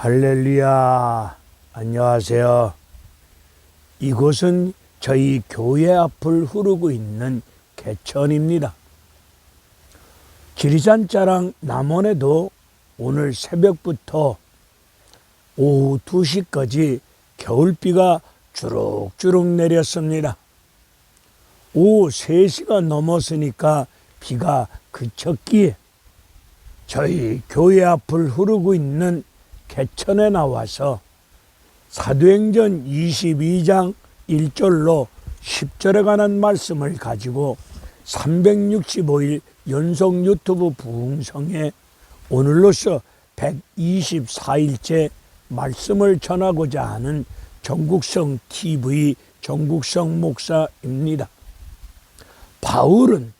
할렐루야, 안녕하세요. 이곳은 저희 교회 앞을 흐르고 있는 개천입니다. 지리산 자랑 남원에도 오늘 새벽부터 오후 2시까지 겨울비가 주룩주룩 내렸습니다. 오후 3시가 넘었으니까 비가 그쳤기에 저희 교회 앞을 흐르고 있는 개천에 나와서 사도행전 22장 1절로 10절에 관한 말씀을 가지고 365일 연속 유튜브 부흥성에 오늘로서 124일째 말씀을 전하고자 하는 전국성 TV 전국성 목사입니다. 바울은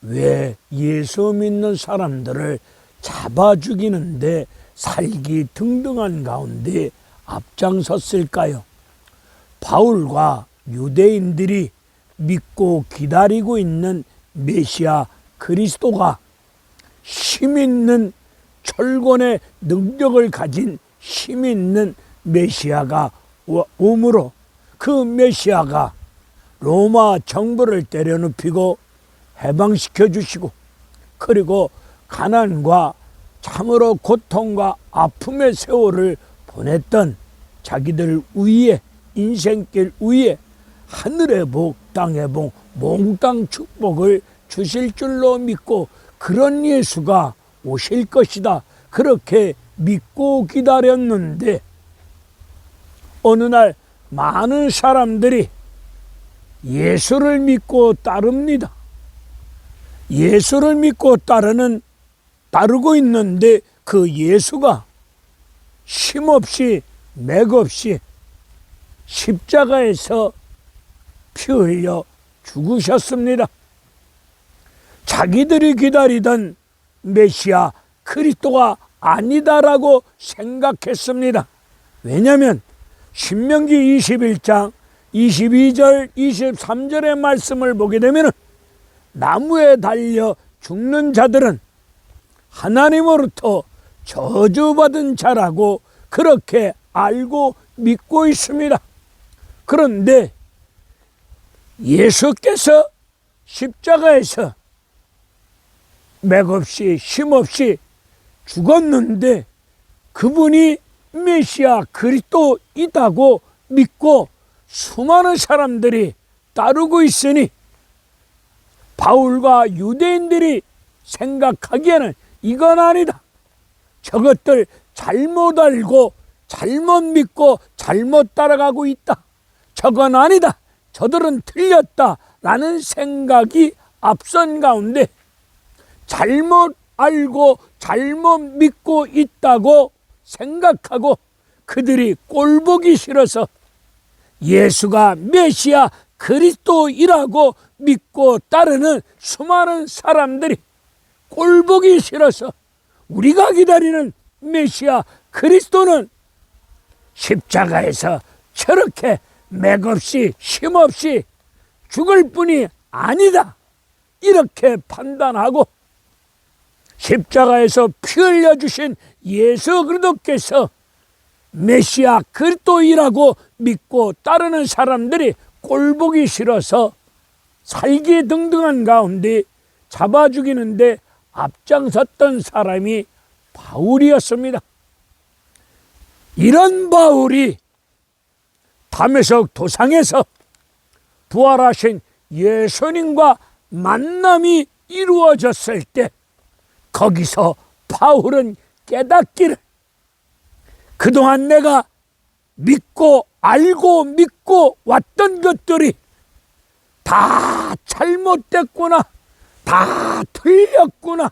왜 예수 믿는 사람들을 잡아 죽이는데 살기 등등한 가운데 앞장섰을까요? 바울과 유대인들이 믿고 기다리고 있는 메시아 그리스도가 힘있는 철권의 능력을 가진 힘있는 메시아가 오므로 그 메시아가 로마 정부를 때려눕히고 해방시켜 주시고, 그리고 가난과 참으로 고통과 아픔의 세월을 보냈던 자기들 위에, 인생길 위에 하늘의 복, 땅의 복, 몽땅 축복을 주실 줄로 믿고 그런 예수가 오실 것이다, 그렇게 믿고 기다렸는데 어느 날 많은 사람들이 예수를 믿고 따릅니다. 예수를 믿고 따르고 있는데 그 예수가 쉼없이 맥없이 십자가에서 피 흘려 죽으셨습니다. 자기들이 기다리던 메시아 그리스도가 아니다라고 생각했습니다. 왜냐하면 신명기 21장 22절 23절의 말씀을 보게 되면 나무에 달려 죽는 자들은 하나님으로부터 저주받은 자라고 그렇게 알고 믿고 있습니다. 그런데 예수께서 십자가에서 맥없이 힘없이 죽었는데 그분이 메시아 그리스도이다고 믿고 수많은 사람들이 따르고 있으니 바울과 유대인들이 생각하기에는 이건 아니다, 저것들 잘못 알고 잘못 믿고 잘못 따라가고 있다, 저건 아니다, 저들은 틀렸다 라는 생각이 앞선 가운데 잘못 알고 잘못 믿고 있다고 생각하고 그들이 꼴보기 싫어서 예수가 메시아 그리스도이라고 믿고 따르는 수많은 사람들이 꼴보기 싫어서 우리가 기다리는 메시아 그리스도는 십자가에서 저렇게 맥없이 힘없이 죽을 뿐이 아니다, 이렇게 판단하고 십자가에서 피 흘려주신 예수 그리스도께서 메시아 그리스도이라고 믿고 따르는 사람들이 꼴보기 싫어서 살기 등등한 가운데 잡아 죽이는데 앞장섰던 사람이 바울이었습니다. 이런 바울이 다메섹 도상에서 부활하신 예수님과 만남이 이루어졌을 때 거기서 바울은 깨닫기를, 그동안 내가 믿고 알고 믿고 왔던 것들이 다 잘못됐구나, 다 틀렸구나,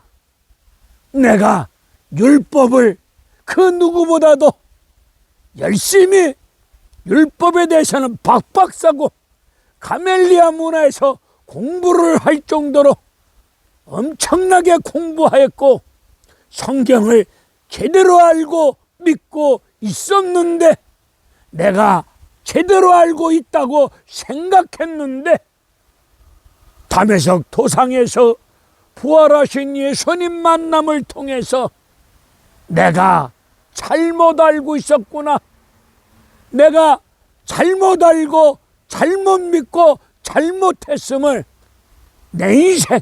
내가 율법을 그 누구보다도 열심히 율법에 대해서는 박박 사고 가멜리아 문화에서 공부를 할 정도로 엄청나게 공부하였고 성경을 제대로 알고 믿고 있었는데, 내가 제대로 알고 있다고 생각했는데 다메섹 도상에서 부활하신 예수님 만남을 통해서 내가 잘못 알고 있었구나. 내가 잘못 알고 잘못 믿고 잘못했음을 내 인생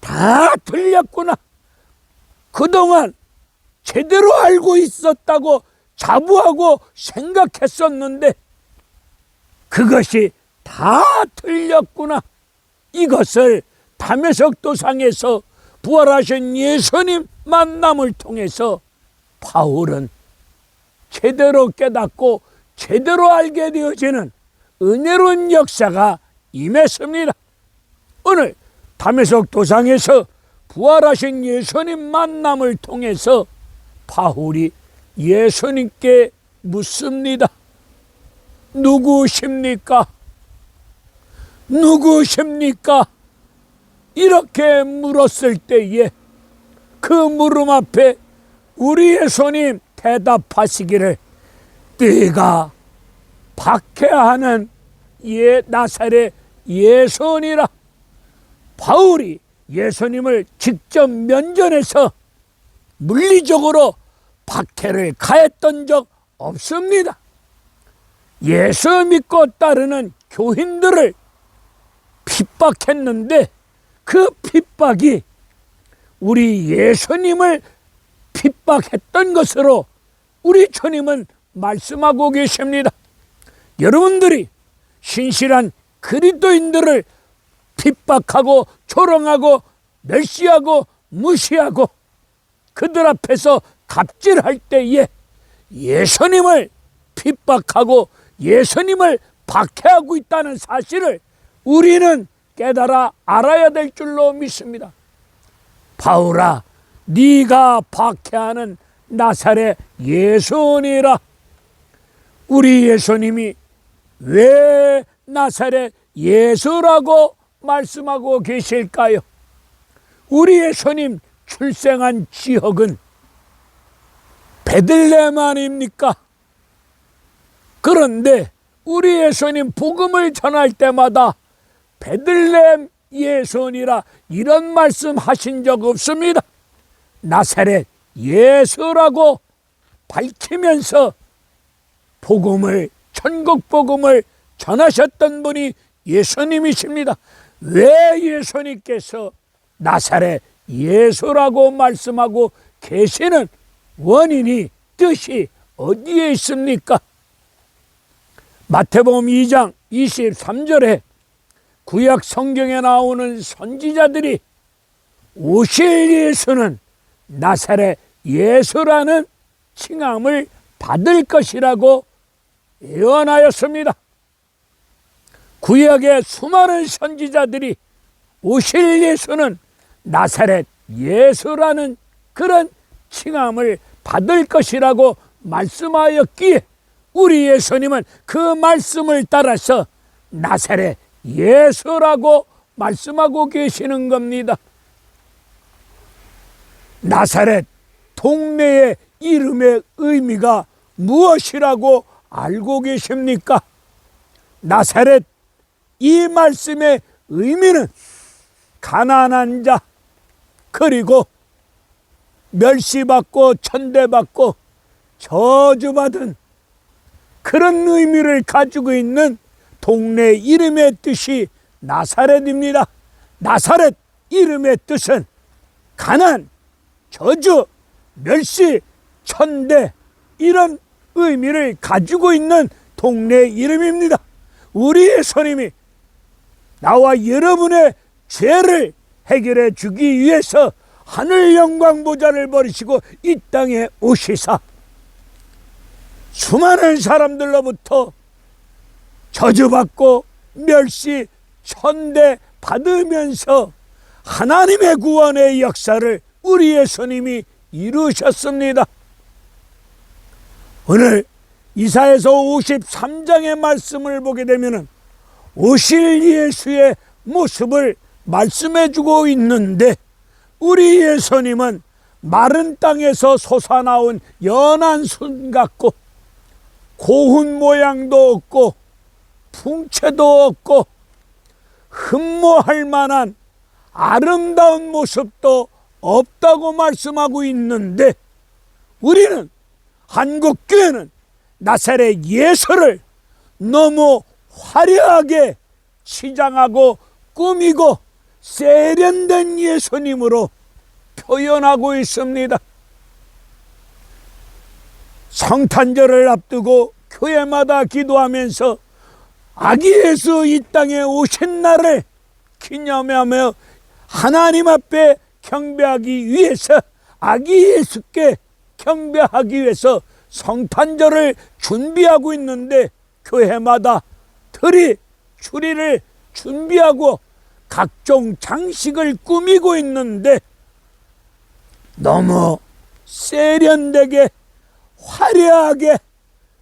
다 틀렸구나. 그동안 제대로 알고 있었다고 자부하고 생각했었는데 그것이 다 틀렸구나. 이것을 담에석 도상에서 부활하신 예수님 만남을 통해서 바울은 제대로 깨닫고 제대로 알게 되어지는 은혜로운 역사가 임했습니다. 오늘 담에석 도상에서 부활하신 예수님 만남을 통해서 바울이 예수님께 묻습니다. 누구십니까? 누구십니까? 이렇게 물었을 때에 그 물음 앞에 우리 예수님 대답하시기를 네가 박해하는 나사렛 예수니라. 바울이 예수님을 직접 면전에서 물리적으로 박해를 가했던 적 없습니다. 예수 믿고 따르는 교인들을 핍박했는데 그 핍박이 우리 예수님을 핍박했던 것으로 우리 주님은 말씀하고 계십니다. 여러분들이 신실한 그리스도인들을 핍박하고 조롱하고 멸시하고 무시하고 그들 앞에서 갑질할 때에 예수님을 핍박하고 예수님을 박해하고 있다는 사실을 우리는 깨달아 알아야 될 줄로 믿습니다. 바울아, 네가 박해하는 나사렛 예수니라. 우리 예수님이 왜 나사렛 예수라고 말씀하고 계실까요? 우리 예수님 출생한 지역은 베들레헴 아닙니까? 그런데 우리 예수님 복음을 전할 때마다 베들레헴 예수니라 이런 말씀 하신 적 없습니다. 나사렛 예수라고 밝히면서 복음을, 천국 복음을 전하셨던 분이 예수님이십니다. 왜 예수님께서 나사렛 예수라고 말씀하고 계시는 원인이, 뜻이 어디에 있습니까? 마태복음 2장 23절에 구약 성경에 나오는 선지자들이 오실 예수는 나사렛 예수라는 칭함을 받을 것이라고 예언하였습니다. 구약의 수많은 선지자들이 오실 예수는 나사렛 예수라는 그런 칭함을 받을 것이라고 말씀하였기에 우리 예수님은 그 말씀을 따라서 나사렛 예수라고 말씀하고 계시는 겁니다. 나사렛 동네의 이름의 의미가 무엇이라고 알고 계십니까? 나사렛, 이 말씀의 의미는 가난한 자, 그리고 멸시받고 천대받고 저주받은 그런 의미를 가지고 있는 동네 이름의 뜻이 나사렛입니다. 나사렛 이름의 뜻은 가난, 저주, 멸시, 천대, 이런 의미를 가지고 있는 동네 이름입니다. 우리 예수님이 나와 여러분의 죄를 해결해 주기 위해서 하늘 영광 보좌를 버리시고 이 땅에 오시사 수많은 사람들로부터 저주받고 멸시, 천대 받으면서 하나님의 구원의 역사를 우리 예수님이 이루셨습니다. 오늘 이사야서 53장의 말씀을 보게 되면 오실 예수의 모습을 말씀해 주고 있는데, 우리 예수님은 마른 땅에서 솟아나온 연한 순 같고 고운 모양도 없고 풍채도 없고 흠모할 만한 아름다운 모습도 없다고 말씀하고 있는데, 우리는 한국교회는 나사렛 예수를 너무 화려하게 치장하고 꾸미고 세련된 예수님으로 표현하고 있습니다. 성탄절을 앞두고 교회마다 기도하면서 아기 예수 이 땅에 오신 날을 기념하며 하나님 앞에 경배하기 위해서, 아기 예수께 경배하기 위해서 성탄절을 준비하고 있는데, 교회마다 추리를 준비하고 각종 장식을 꾸미고 있는데 너무 세련되게 화려하게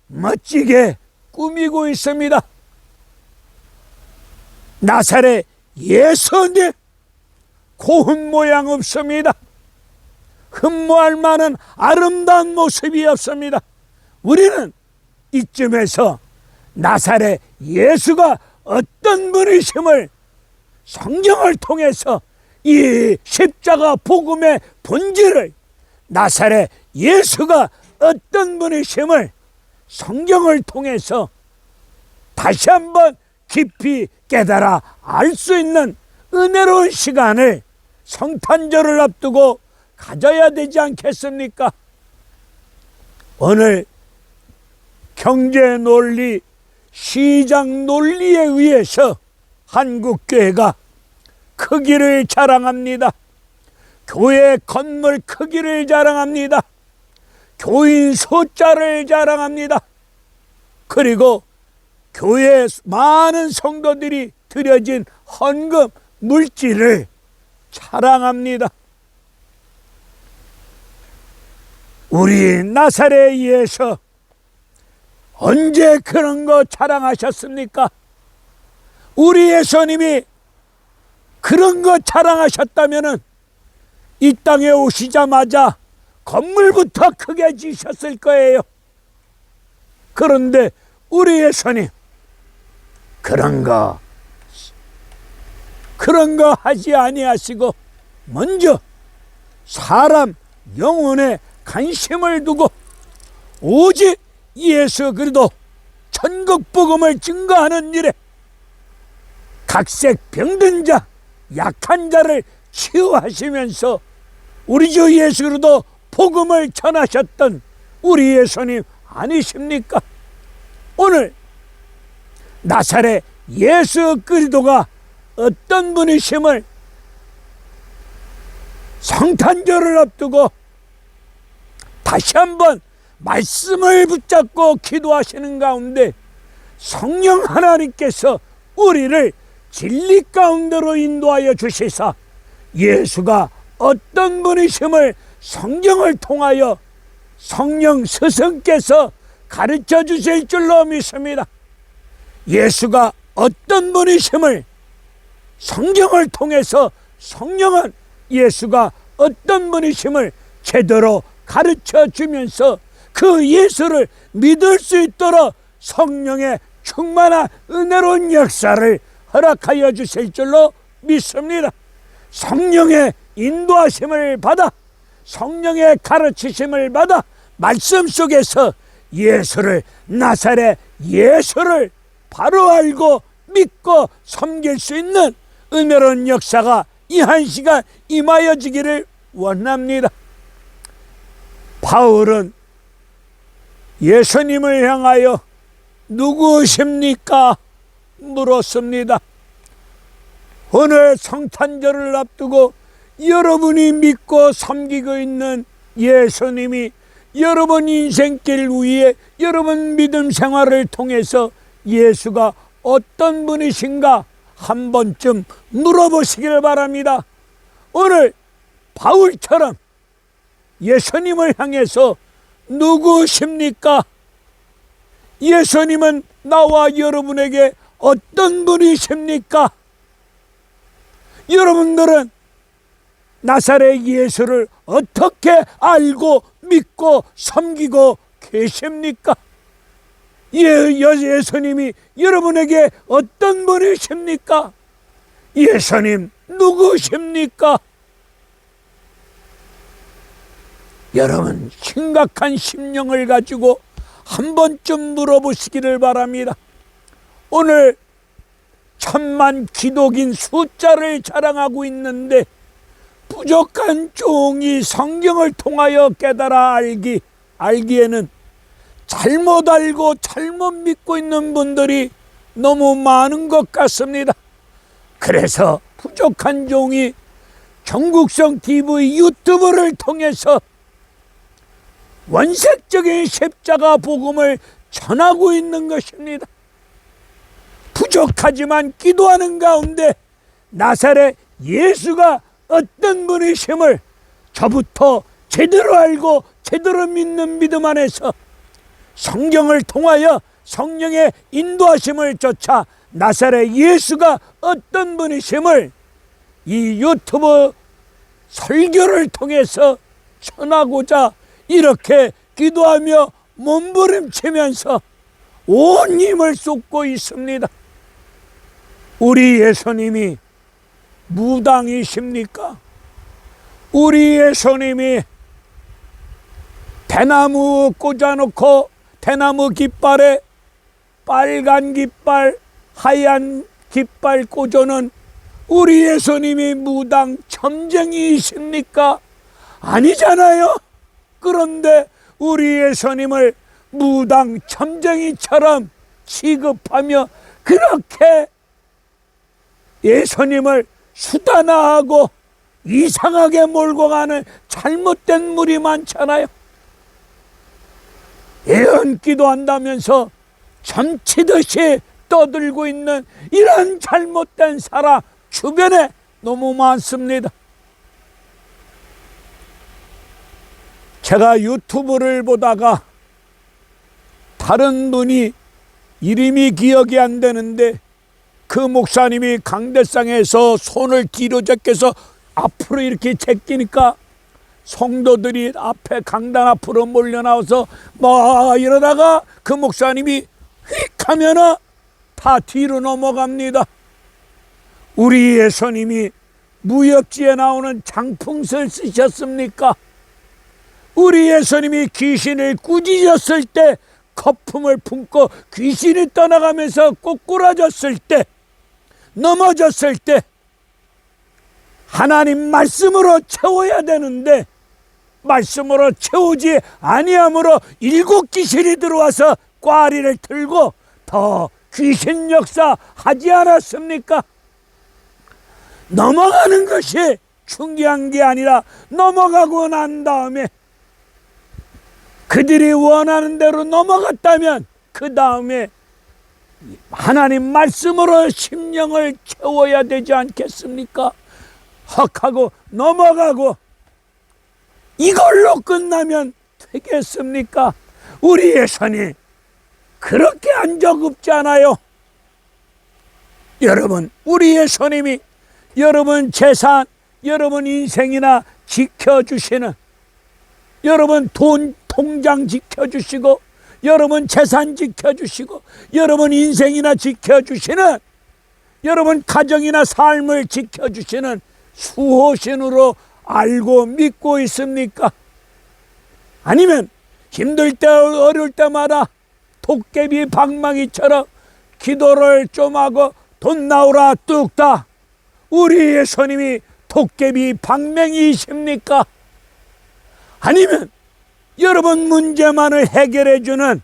멋지게 꾸미고 있습니다. 나사렛 예수님 고운 모양 없습니다. 흠모할 만한 아름다운 모습이 없습니다. 우리는 이쯤에서 나사렛 예수가 어떤 분이심을 성경을 통해서, 이 십자가 복음의 본질을, 나사렛 예수가 어떤 분이심을 성경을 통해서 다시 한번 깊이 깨달아 알 수 있는 은혜로운 시간을 성탄절을 앞두고 가져야 되지 않겠습니까? 오늘 경제 논리, 시장 논리에 의해서 한국교회가 크기를 자랑합니다. 교회 건물 크기를 자랑합니다. 교인 숫자를 자랑합니다. 그리고 교회 많은 성도들이 드려진 헌금 물질을 자랑합니다. 우리 나사렛 예수 언제 그런 거 자랑하셨습니까? 우리 예수님이 그런 거 자랑하셨다면은 이 땅에 오시자마자 건물부터 크게 지셨을 거예요. 그런데 우리 예수님 그런 거 하지 아니하시고 먼저 사람 영혼에 관심을 두고 오직 예수 그리스도 천국 복음을 증거하는 일에 각색 병든 자, 약한 자를 치유하시면서 우리 주 예수 그리스도 복음을 전하셨던 우리 예수님 아니십니까? 오늘 나사렛 예수 그리스도가 어떤 분이심을 성탄절을 앞두고 다시 한번 말씀을 붙잡고 기도하시는 가운데 성령 하나님께서 우리를 진리 가운데로 인도하여 주시사 예수가 어떤 분이심을 성경을 통하여 성령 스승께서 가르쳐 주실 줄로 믿습니다. 예수가 어떤 분이심을 성경을 통해서 성령은 예수가 어떤 분이심을 제대로 가르쳐 주면서 그 예수를 믿을 수 있도록 성령의 충만한 은혜로운 역사를 허락하여 주실 줄로 믿습니다. 성령의 인도하심을 받아 성령의 가르치심을 받아 말씀 속에서 예수를, 나사렛 예수를 바로 알고 믿고 섬길 수 있는 은혜로운 역사가 이 한 시간 임하여지기를 원합니다. 바울은 예수님을 향하여 누구십니까? 물었습니다. 오늘 성탄절을 앞두고 여러분이 믿고 섬기고 있는 예수님이 여러분 인생길 위에 여러분 믿음 생활을 통해서 예수가 어떤 분이신가 한 번쯤 물어보시길 바랍니다. 오늘 바울처럼 예수님을 향해서 누구십니까? 예수님은 나와 여러분에게 어떤 분이십니까? 여러분들은 나사렛 예수를 어떻게 알고 믿고 섬기고 계십니까? 예수님이 여러분에게 어떤 분이십니까? 예수님 누구십니까? 여러분 심각한 심령을 가지고 한 번쯤 물어보시기를 바랍니다. 오늘 1000만 기독인 숫자를 자랑하고 있는데 부족한 종이 성경을 통하여 깨달아 알기에는 잘못 알고 잘못 믿고 있는 분들이 너무 많은 것 같습니다. 그래서 부족한 종이 전국성 TV 유튜브를 통해서 원색적인 십자가 복음을 전하고 있는 것입니다. 부족하지만 기도하는 가운데 나사렛 예수가 어떤 분이심을 저부터 제대로 알고 제대로 믿는 믿음 안에서 성경을 통하여 성령의 인도하심을 쫓아 나사렛 예수가 어떤 분이심을 이 유튜브 설교를 통해서 전하고자 이렇게 기도하며 몸부림치면서 온 힘을 쏟고 있습니다. 우리 예수님이 무당이십니까? 우리 예수님이 대나무 꽂아놓고 대나무 깃발에 빨간 깃발, 하얀 깃발 꽂아놓은 우리 예수님이 무당 점쟁이이십니까? 아니잖아요. 그런데 우리 예수님을 무당 점쟁이처럼 취급하며 그렇게 예수님을 수단화하고 이상하게 몰고 가는 잘못된 물이 많잖아요. 예언 기도한다면서 점치듯이 떠들고 있는 이런 잘못된 사람 주변에 너무 많습니다. 제가 유튜브를 보다가 다른 분이 이름이 기억이 안 되는데 그 목사님이 강대상에서 손을 뒤로 제껴서 앞으로 이렇게 제끼니까 성도들이 앞에 강단 앞으로 몰려 나와서 막 이러다가 그 목사님이 휙 하면은 다 뒤로 넘어갑니다. 우리 예수님이 무협지에 나오는 장풍설 쓰셨습니까? 우리 예수님이 귀신을 꾸짖었을 때 거품을 품고 귀신이 떠나가면서 꼬꾸라졌을 때 넘어졌을 때 하나님 말씀으로 채워야 되는데 말씀으로 채우지 아니함으로 7 귀신이 들어와서 꽈리를 들고 더 귀신 역사 하지 않았습니까? 넘어가는 것이 중요한 게 아니라 넘어가고 난 다음에 그들이 원하는 대로 넘어갔다면 그 다음에 하나님 말씀으로 심령을 채워야 되지 않겠습니까? 헉하고 넘어가고 이걸로 끝나면 되겠습니까? 우리 예수님 그렇게 한 적 없잖아요. 여러분 우리 예수님이 여러분 재산, 여러분 인생이나 지켜주시는 여러분 돈 통장 지켜주시고 여러분 재산 지켜주시고 여러분 인생이나 지켜주시는 여러분 가정이나 삶을 지켜주시는 수호신으로 알고 믿고 있습니까? 아니면 힘들 때 어려울 때마다 도깨비 방망이처럼 기도를 좀 하고 돈 나오라 뚝딱 우리 예수님이 도깨비 방맹이십니까? 아니면 여러분 문제만을 해결해주는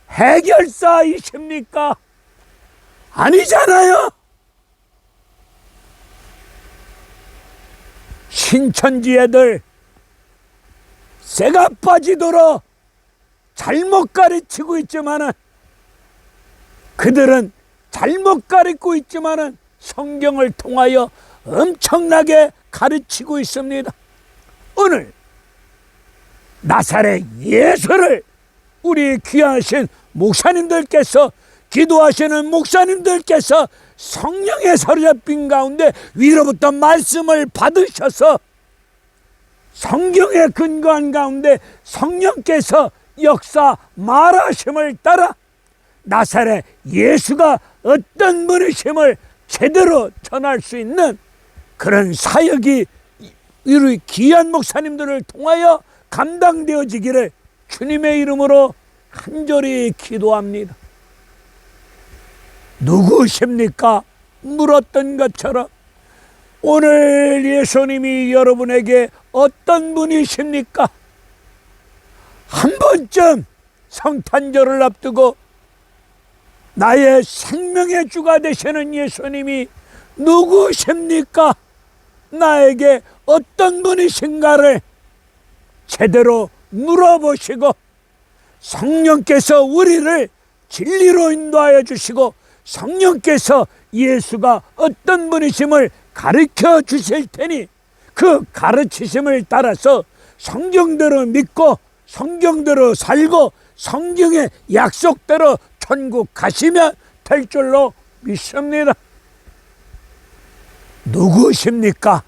해결사이십니까? 아니잖아요. 신천지 애들 새가 빠지도록 잘못 가르치고 있지만은 그들은 잘못 가르치고 있지만은 성경을 통하여 엄청나게 가르치고 있습니다. 오늘 나사렛 예수를 우리 귀하신 목사님들께서 기도하시는 목사님들께서 성령의 사로잡힌 가운데 위로부터 말씀을 받으셔서 성경에 근거한 가운데 성령께서 역사 말하심을 따라 나사렛 예수가 어떤 분이심을 제대로 전할 수 있는 그런 사역이 우리 귀한 목사님들을 통하여 감당되어지기를 주님의 이름으로 간절히 기도합니다. 누구십니까? 물었던 것처럼 오늘 예수님이 여러분에게 어떤 분이십니까? 한 번쯤 성탄절을 앞두고 나의 생명의 주가 되시는 예수님이 누구십니까? 나에게 어떤 분이신가를 제대로 물어보시고 성령께서 우리를 진리로 인도하여 주시고 성령께서 예수가 어떤 분이심을 가르쳐 주실 테니 그 가르치심을 따라서 성경대로 믿고 성경대로 살고 성경의 약속대로 천국 가시면 될 줄로 믿습니다. 누구십니까?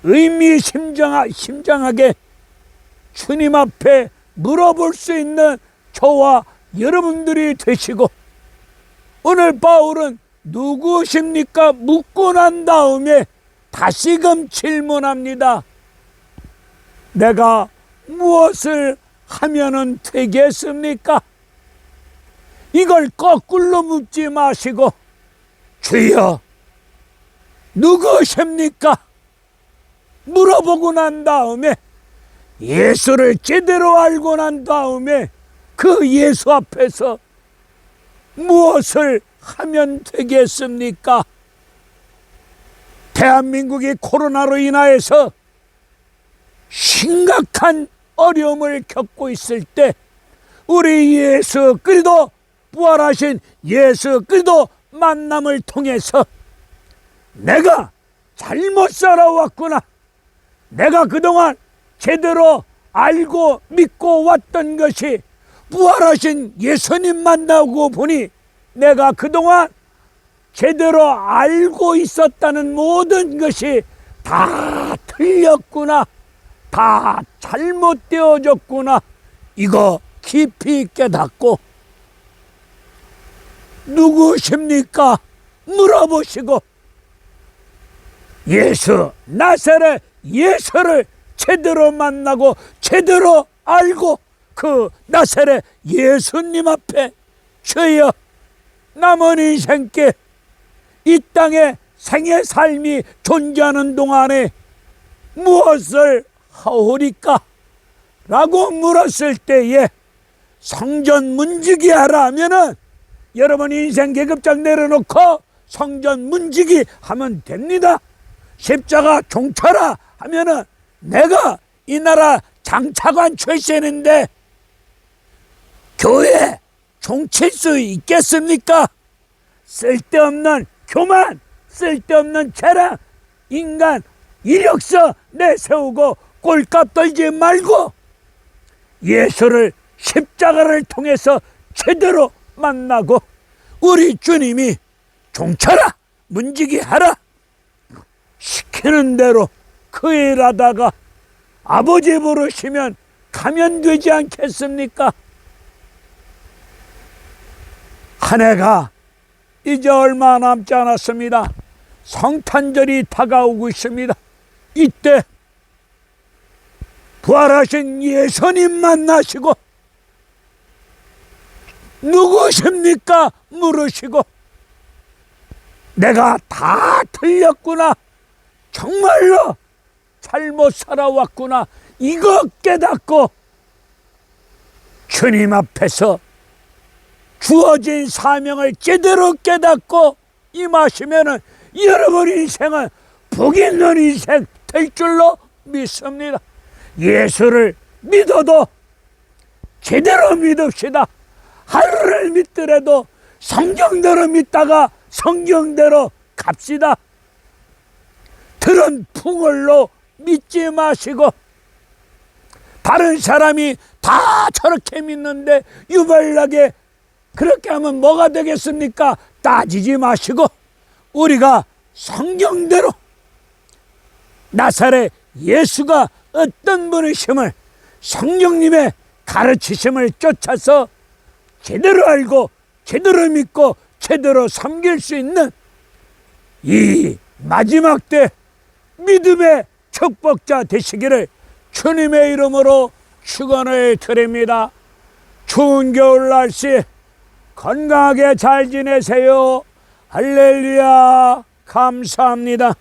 의미심장하게 주님 앞에 물어볼 수 있는 저와 여러분들이 되시고 오늘 바울은 누구십니까? 묻고 난 다음에 다시금 질문합니다. 내가 무엇을 하면은 되겠습니까? 이걸 거꾸로 묻지 마시고 주여 누구십니까? 물어보고 난 다음에 예수를 제대로 알고 난 다음에 그 예수 앞에서 무엇을 하면 되겠습니까? 대한민국이 코로나로 인하여서 심각한 어려움을 겪고 있을 때 우리 예수 그리스도 부활하신 예수 그리스도 만남을 통해서 내가 잘못 살아왔구나, 내가 그동안 제대로 알고 믿고 왔던 것이 부활하신 예수님 만나고 보니 내가 그동안 제대로 알고 있었다는 모든 것이 다 틀렸구나, 다 잘못되어졌구나, 이거 깊이 깨닫고 누구십니까? 물어보시고 예수 나사렛 예수를 제대로 만나고 제대로 알고 그 나사렛 예수님 앞에 주여 남은 인생께 이 땅에 생의 삶이 존재하는 동안에 무엇을 하오리까? 라고 물었을 때에 성전 문지기 하라 하면은 여러분 인생 계급장 내려놓고 성전 문지기 하면 됩니다. 십자가 종쳐라 하면은 내가 이 나라 장차관 출신인데 교회 종칠 수 있겠습니까? 쓸데없는 교만, 쓸데없는 자랑, 인간 이력서 내세우고 꼴값 떨지 말고 예수를 십자가를 통해서 제대로 만나고 우리 주님이 종쳐라 문지기 하라 시키는 대로 그 일하다가 아버지 부르시면 가면 되지 않겠습니까? 한 해가 이제 얼마 남지 않았습니다. 성탄절이 다가오고 있습니다. 이때 부활하신 예수님 만나시고 누구십니까? 물으시고 내가 다 틀렸구나, 정말로 잘못 살아왔구나, 이거 깨닫고 주님 앞에서 주어진 사명을 제대로 깨닫고 임하시면은 여러분 인생은 복 있는 인생 될 줄로 믿습니다. 예수를 믿어도 제대로 믿읍시다. 하루를 믿더라도 성경대로 믿다가 성경대로 갑시다. 들은 풍월로 믿지 마시고 다른 사람이 다 저렇게 믿는데 유별나게 그렇게 하면 뭐가 되겠습니까? 따지지 마시고 우리가 성경대로 나사렛 예수가 어떤 분이심을 성령님의 가르치심을 쫓아서 제대로 알고 제대로 믿고 제대로 섬길 수 있는 이 마지막 때 믿음의 축복자 되시기를 주님의 이름으로 축원을 드립니다. 추운 겨울 날씨 건강하게 잘 지내세요. 할렐루야. 감사합니다.